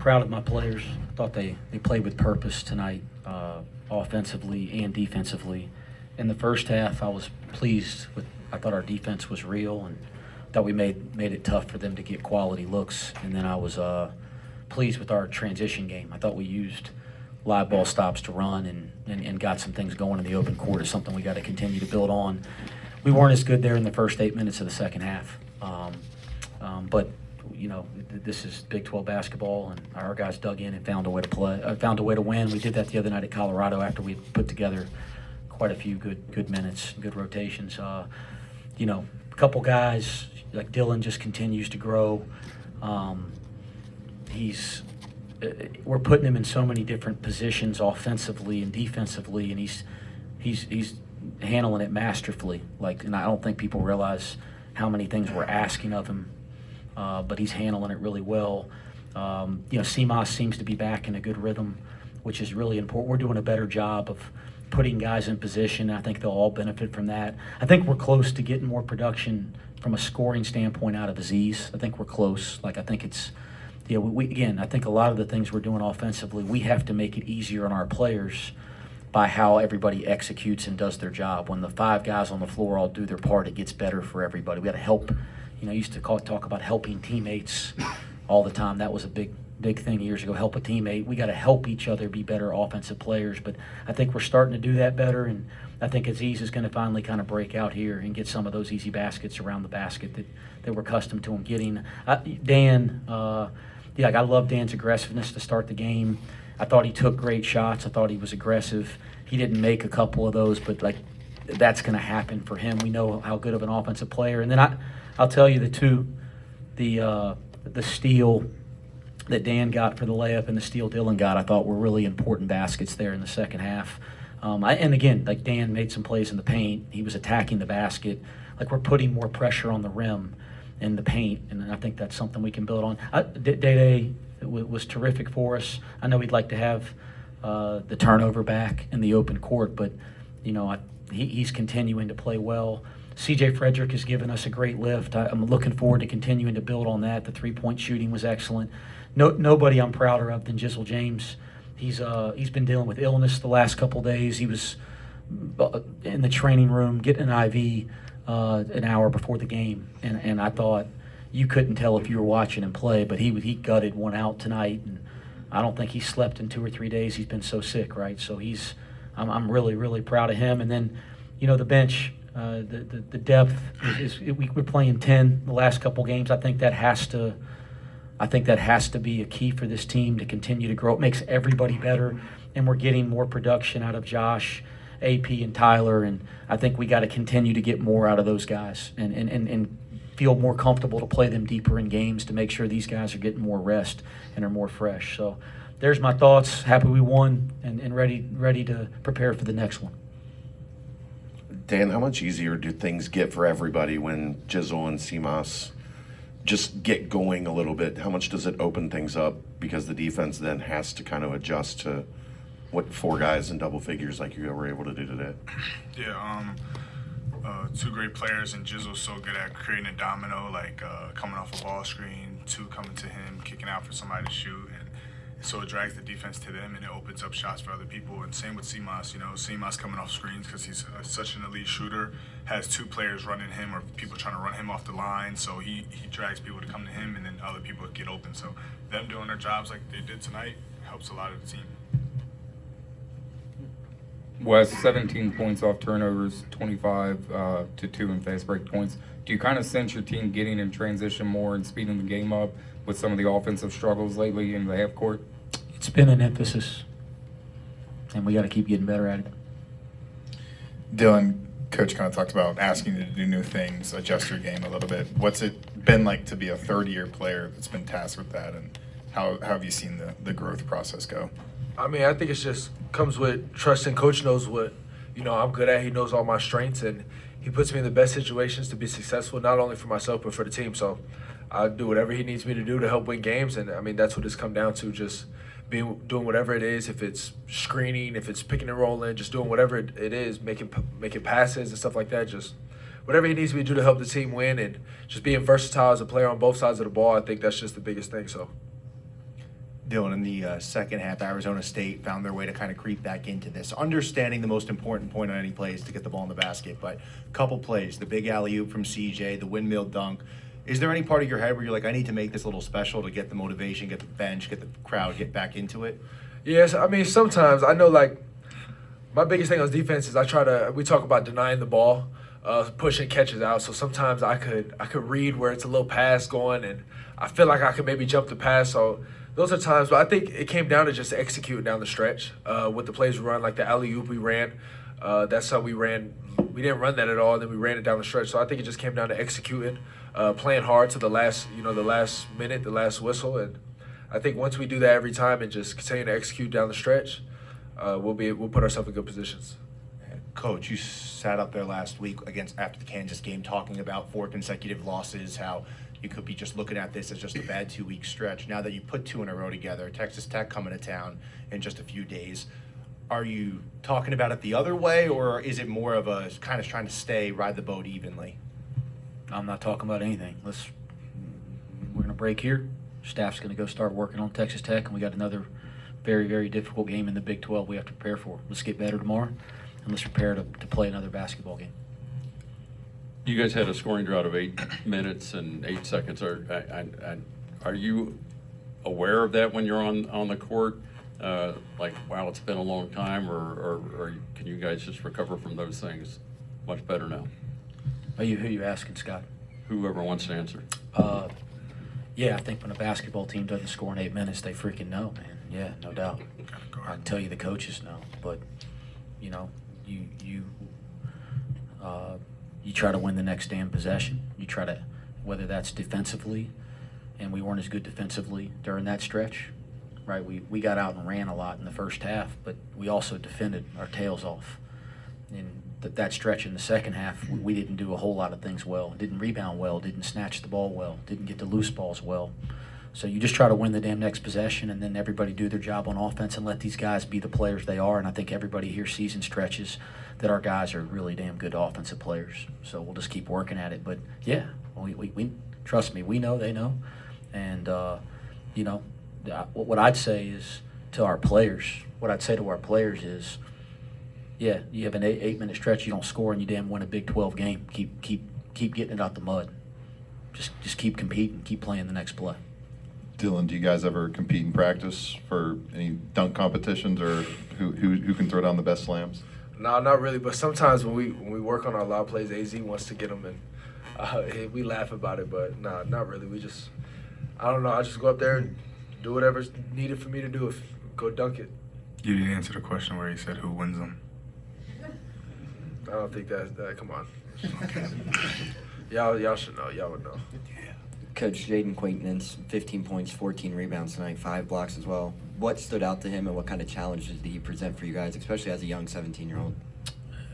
proud of my players. I thought they played with purpose tonight, offensively and defensively. In the first half, I was pleased with. I thought our defense was real, and thought we made it tough for them to get quality looks. And then I was pleased with our transition game. I thought we used live ball stops to run and got some things going in the open court. Is something we got to continue to build on. We weren't as good there in the first 8 minutes of the second half, but you know, this is Big 12 basketball, and our guys dug in and found a way to play, found a way to win. We did that the other night at Colorado after we put together quite a few good minutes, good rotations. You know, a couple guys like Dillon just continues to grow. We're putting him in so many different positions offensively and defensively, and he's handling it masterfully. And I don't think people realize how many things we're asking of him, but he's handling it really well. You know, CMOS seems to be back in a good rhythm, which is really important. We're doing a better job of putting guys in position. I think they'll all benefit from that. I think we're close to getting more production from a scoring standpoint out of Aziz. I think we're close. I think it's, you know, I think a lot of the things we're doing offensively, we have to make it easier on our players by how everybody executes and does their job. When the 5 guys on the floor all do their part, it gets better for everybody. We got to help. You know, I used to talk about helping teammates all the time. That was a big thing years ago. Help a teammate. We got to help each other be better offensive players. But I think we're starting to do that better, and I think Aziz is going to finally kind of break out here and get some of those easy baskets around the basket that we're accustomed to him getting. Dan, I love Dan's aggressiveness to start the game. I thought he took great shots. I thought he was aggressive. He didn't make a couple of those, but that's going to happen for him. We know how good of an offensive player. And then I'll tell you the steal that Dan got for the layup and the steal Dillon got, I thought were really important baskets there in the second half. And again, Dan made some plays in the paint. He was attacking the basket. We're putting more pressure on the rim in the paint, and I think that's something we can build on. Day was terrific for us. I know we'd like to have the turnover back in the open court, but you know, he's continuing to play well. C.J. Frederick has given us a great lift. I'm looking forward to continuing to build on that. The three-point shooting was excellent. Nobody I'm prouder of than Jizzle James. He's been dealing with illness the last couple days. He was in the training room getting an IV an hour before the game, and I thought you couldn't tell if you were watching him play, but he gutted one out tonight, and I don't think he slept in 2 or 3 days. He's been so sick, right? So I'm really, really proud of him. And then, you know, the bench, the depth we're playing 10 the last couple games. I think that has to be a key for this team to continue to grow. It makes everybody better, and we're getting more production out of Josh, AP, and Tyler, and I think we got to continue to get more out of those guys and feel more comfortable to play them deeper in games to make sure these guys are getting more rest and are more fresh. So there's my thoughts. Happy we won and ready to prepare for the next one. Dan, how much easier do things get for everybody when Jizzle and CMOS just get going a little bit? How much does it open things up because the defense then has to kind of adjust to what 4 guys in double figures like you were able to do today? Yeah, 2 great players, and Jizzle's so good at creating a domino, coming off a ball screen, 2 coming to him, kicking out for somebody to shoot, and so it drags the defense to them, and it opens up shots for other people. And same with CMOS. You know, CMOS coming off screens because he's such an elite shooter, has 2 players running him or people trying to run him off the line, so he drags people to come to him, and then other people get open. So them doing their jobs like they did tonight helps a lot of the team. Wes, 17 points off turnovers, 25 to 2 in fast break points. Do you kind of sense your team getting in transition more and speeding the game up with some of the offensive struggles lately in the half court? It's been an emphasis, and we got to keep getting better at it. Dillon, Coach kind of talked about asking you to do new things, adjust your game a little bit. What's it been like to be a third-year player that's been tasked with that, and how have you seen the growth process go? I mean, I think it's just comes with trust, and Coach knows what, you know, I'm good at. He knows all my strengths, and he puts me in the best situations to be successful, not only for myself but for the team. So I do whatever he needs me to do to help win games, and I mean that's what it's come down to, just doing whatever it is. If it's screening, if it's picking and rolling, just doing whatever it is, making passes and stuff like that. Just whatever he needs me to do to help the team win, and just being versatile as a player on both sides of the ball. I think that's just the biggest thing. So. Dillon, in the second half, Arizona State found their way to kind of creep back into this. Understanding the most important point on any play is to get the ball in the basket, but a couple plays, the big alley-oop from CJ, the windmill dunk. Is there any part of your head where you're like, I need to make this a little special to get the motivation, get the bench, get the crowd, get back into it? Yes, I mean, sometimes I know, like, my biggest thing on defense is we talk about denying the ball, pushing catches out. So sometimes I could read where it's a little pass going, and I feel like I could maybe jump the pass. So those are times, but I think it came down to just executing down the stretch with the plays we run, like the alley-oop we ran. That's how we ran. We didn't run that at all, and then we ran it down the stretch. So I think it just came down to executing, playing hard to the last minute, the last whistle. And I think once we do that every time and just continue to execute down the stretch, we'll put ourselves in good positions. Coach, you sat up there last week after the Kansas game talking about 4 consecutive losses, how you could be just looking at this as just a bad 2-week stretch. Now that you put 2 in a row together, Texas Tech coming to town in just a few days, are you talking about it the other way, or is it more of a kind of trying to ride the boat evenly? I'm not talking about anything. We're going to break here. Staff's going to go start working on Texas Tech, and we got another very, very difficult game in the Big 12 we have to prepare for. Let's get better tomorrow, and let's prepare to play another basketball game. You guys had a scoring drought of 8 minutes and 8 seconds. Are you aware of that when you're on the court? Like, wow, it's been a long time, or can you guys just recover from those things much better now? Who are you asking, Scott? Whoever wants to answer. Yeah, I think when a basketball team doesn't score in 8 minutes, they freaking know, man. Yeah, no doubt. I can tell you the coaches know, but you know, you try to win the next damn possession. You try to, whether that's defensively, and we weren't as good defensively during that stretch, right? We got out and ran a lot in the first half, but we also defended our tails off. And that stretch in the second half, we didn't do a whole lot of things well. Didn't rebound well, didn't snatch the ball well, didn't get the loose balls well. So you just try to win the damn next possession, and then everybody do their job on offense and let these guys be the players they are. And I think everybody here sees in stretches that our guys are really damn good offensive players. So we'll just keep working at it. But yeah, we trust me, we know, they know. And you know, what I'd say is to our players, is, yeah, you have an 8-minute stretch, you don't score, and you damn win a Big 12 game. Keep getting it out the mud. Just keep competing, keep playing the next play. Dillon, do you guys ever compete in practice for any dunk competitions, or who can throw down the best slams? No, not really. But sometimes when we work on our lob plays, AZ wants to get them, and we laugh about it. But nah, not really. I don't know. I just go up there and do whatever's needed for me to do. Go dunk it. You didn't answer the question where he said who wins them. I don't think that. Come on. Y'all should know. Y'all would know. Coach Jaden Quaintance, 15 points, 14 rebounds tonight, 5 blocks as well. What stood out to him, and what kind of challenges did he present for you guys, especially as a young 17-year-old?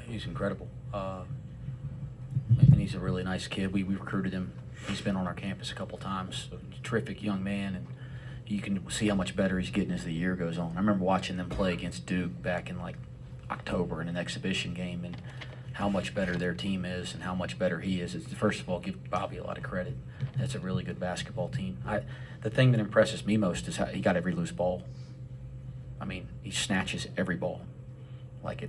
He's incredible. And he's a really nice kid. We recruited him. He's been on our campus a couple times. Terrific young man, and you can see how much better he's getting as the year goes on. I remember watching them play against Duke back in like October in an exhibition game, and how much better their team is and how much better he is. First of all, give Bobby a lot of credit. That's a really good basketball team. The thing that impresses me most is how he got every loose ball. I mean, he snatches every ball. Like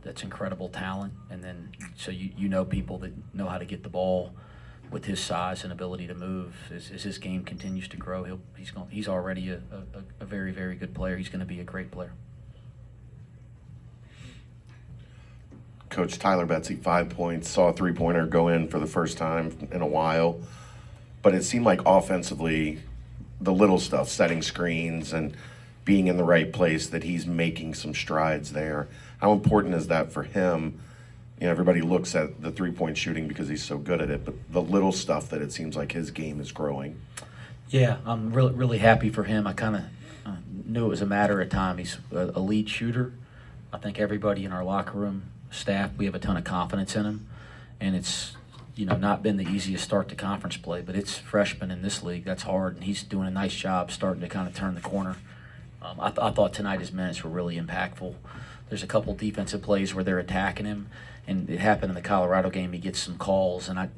that's incredible talent. And then so you know people that know how to get the ball with his size and ability to move. As his game continues to grow, he's already a very, very good player. He's going to be a great player. Coach Tyler Betsy, 5 points, saw a 3-pointer go in for the first time in a while. But it seemed like offensively, the little stuff, setting screens and being in the right place, that he's making some strides there. How important is that for him? You know, everybody looks at the 3-point shooting because he's so good at it, but the little stuff that it seems like his game is growing. Yeah, I'm really, really happy for him. I kind of knew it was a matter of time. He's a elite shooter. I think everybody in our locker room, staff, we have a ton of confidence in him, and it's not been the easiest start to conference play, but it's freshman in this league. That's hard, and he's doing a nice job starting to kind of turn the corner. I thought tonight his minutes were really impactful. There's a couple defensive plays where they're attacking him, and it happened in the Colorado game. He gets some calls, and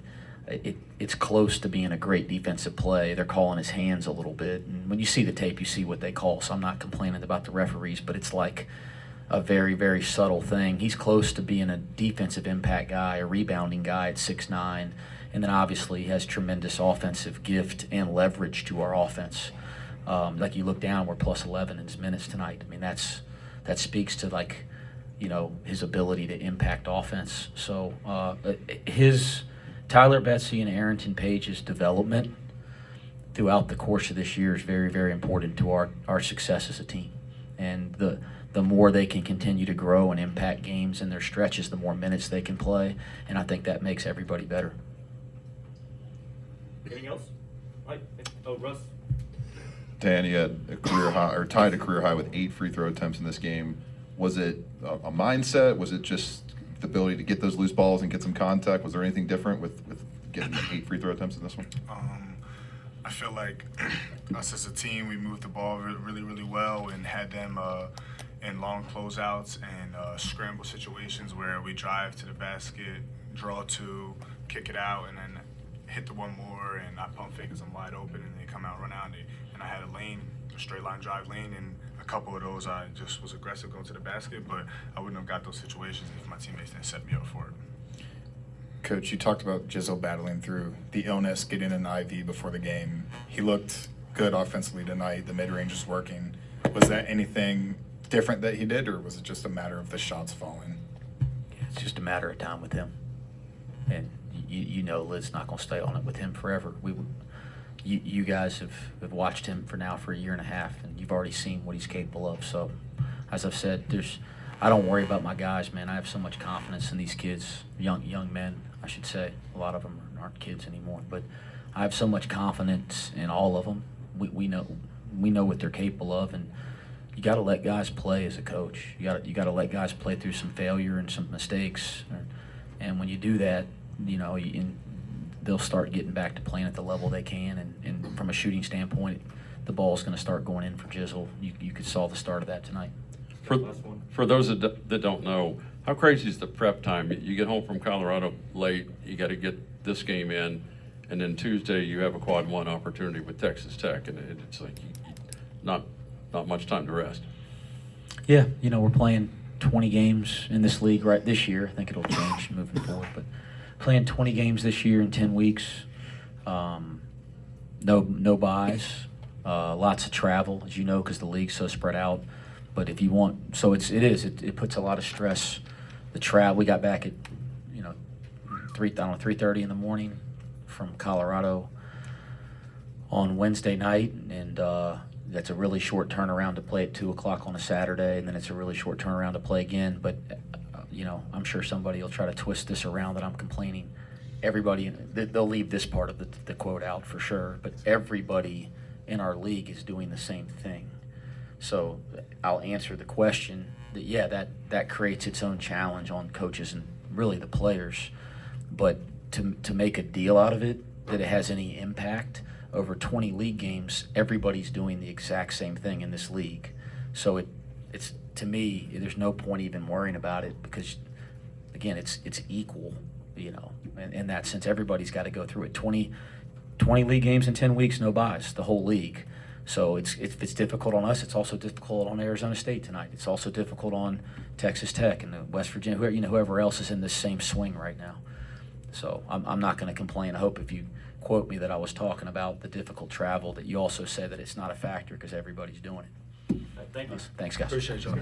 it's close to being a great defensive play. They're calling his hands a little bit. And when you see the tape, you see what they call. So I'm not complaining about the referees, but it's like a very, very subtle thing. He's close to being a defensive impact guy, a rebounding guy at 6'9", and then obviously he has tremendous offensive gift and leverage to our offense. Like you look down, we're plus 11 in his minutes tonight. I mean, that speaks to, like, you know, his ability to impact offense. So his Tyler Betsy and Arrington Page's development throughout the course of this year is very, very important to our success as a team. And the more they can continue to grow and impact games in their stretches, the more minutes they can play, and I think that makes everybody better. Anything else? Right. Oh, Russ. Dan, you had a career high, or tied a career high with 8 free throw attempts in this game. Was it a mindset? Was it just the ability to get those loose balls and get some contact? Was there anything different with getting 8 free throw attempts in this one? I feel like us as a team, we moved the ball really, really well and had them in long closeouts and scramble situations where we drive to the basket, draw 2, kick it out, and then hit the one more, and I pump fake because I'm wide open, and they come out, run out, and I had a straight line drive lane, and a couple of those I just was aggressive going to the basket, but I wouldn't have got those situations if my teammates didn't set me up for it. Coach, you talked about Jizzle battling through the illness, getting an IV before the game. He looked good offensively tonight. The mid-range is working. Was that anything different that he did, or was it just a matter of the shots falling? It's just a matter of time with him. And you know Lid's not going to stay on it with him forever. You guys have watched him for a year and a half, and you've already seen what he's capable of. So, as I've said, I don't worry about my guys, man. I have so much confidence in these kids, young men, I should say. A lot of them aren't kids anymore, but I have so much confidence in all of them. We know what they're capable of, and you got to let guys play as a coach. You got to let guys play through some failure and some mistakes, and when you do that, you know, they'll start getting back to playing at the level they can. And from a shooting standpoint, the ball's going to start going in for Jizzle. You could saw the start of that tonight. For those that don't know, how crazy is the prep time? You get home from Colorado late, you got to get this game in, and then Tuesday you have a quad 1 opportunity with Texas Tech, and it's like not much time to rest. Yeah, you know, we're playing 20 games in this league right this year. I think it'll change moving forward, but playing 20 games this year in 10 weeks. No buys, lots of travel, as you know, because the league's so spread out. But if you want, so it puts a lot of stress. The travel, we got back at 3:30 in the morning from Colorado on Wednesday night, and that's a really short turnaround to play at 2 o'clock on a Saturday, and then it's a really short turnaround to play again. But I'm sure somebody will try to twist this around that I'm complaining. Everybody, they'll leave this part of the quote out for sure, but everybody in our league is doing the same thing. So I'll answer the question that that creates its own challenge on coaches and really the players. But to make a deal out of it, that it has any impact over 20 league games, everybody's doing the exact same thing in this league. So it's to me, there's no point even worrying about it because, again, it's equal, in that sense. Everybody's got to go through it. 20 league games in 10 weeks, no buys, the whole league. So if it's difficult on us, it's also difficult on Arizona State tonight. It's also difficult on Texas Tech and West Virginia, whoever else is in this same swing right now. So I'm not going to complain. I hope if you quote me that I was talking about the difficult travel, that you also say that it's not a factor because everybody's doing it. Thank you. Thanks, guys. Appreciate y'all.